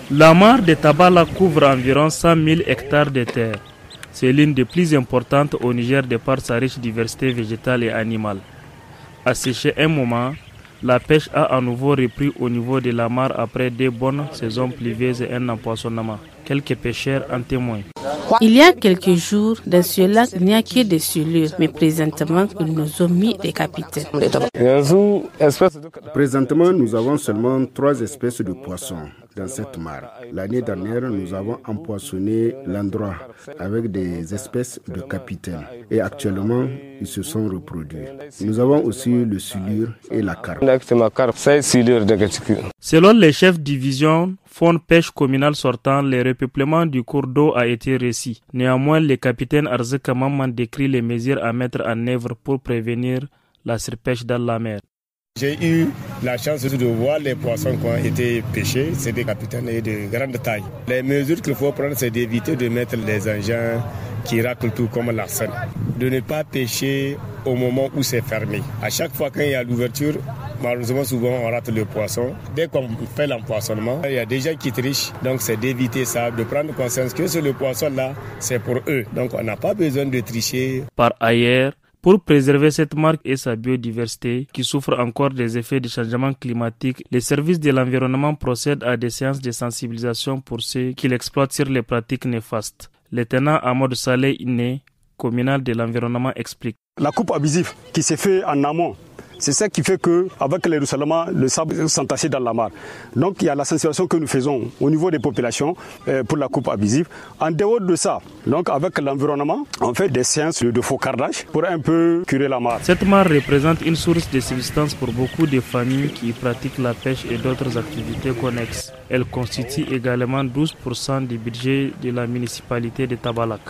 La mare de Tabala couvre environ 100 000 hectares de terre. C'est l'une des plus importantes au Niger de par sa riche diversité végétale et animale. Asséché un moment, la pêche a à nouveau repris au niveau de la mare après des bonnes saisons pluvieuses et un empoisonnement. Quelques pêcheurs en témoignent. Il y a quelques jours, dans ce lac, il n'y a que des silures, mais présentement, ils nous ont mis des capitaines. Présentement, nous avons seulement 3 espèces de poissons dans cette mare. L'année dernière, nous avons empoisonné l'endroit avec des espèces de capitaines. Et actuellement, ils se sont reproduits. Nous avons aussi le silure et la carpe. Selon les chefs division fonds pêche communal sortant, le repeuplement du cours d'eau a été réussi. Néanmoins, le capitaine Arzika Maman décrit les mesures à mettre en œuvre pour prévenir la surpêche dans la mer. J'ai eu la chance de voir les poissons qui ont été pêchés. C'est des capitaines de grande taille. Les mesures qu'il faut prendre, c'est d'éviter de mettre les engins qui raclent tout comme l'arsène. De ne pas pêcher au moment où c'est fermé. À chaque fois qu'il y a l'ouverture, malheureusement souvent on rate le poisson. Dès qu'on fait l'empoisonnement, il y a des gens qui trichent. Donc c'est d'éviter ça, de prendre conscience que ce le poisson là, c'est pour eux. Donc on n'a pas besoin de tricher. Par ailleurs, pour préserver cette marque et sa biodiversité, qui souffre encore des effets du changement climatique, les services de l'environnement procèdent à des séances de sensibilisation pour ceux qui l'exploitent sur les pratiques néfastes. Le tenant Amadou Saleh Iné, communal de l'environnement, explique. La coupe abusive qui s'est faite en amont, c'est ça qui fait qu'avec les ruissellements, le sable s'entasse dans la mare. Donc il y a la sensibilisation que nous faisons au niveau des populations pour la coupe abusive. En dehors de ça, donc avec l'environnement, on fait des séances de faucardage pour un peu curer la mare. Cette mare représente une source de subsistance pour beaucoup de familles qui pratiquent la pêche et d'autres activités connexes. Elle constitue également 12% du budget de la municipalité de Tabalak.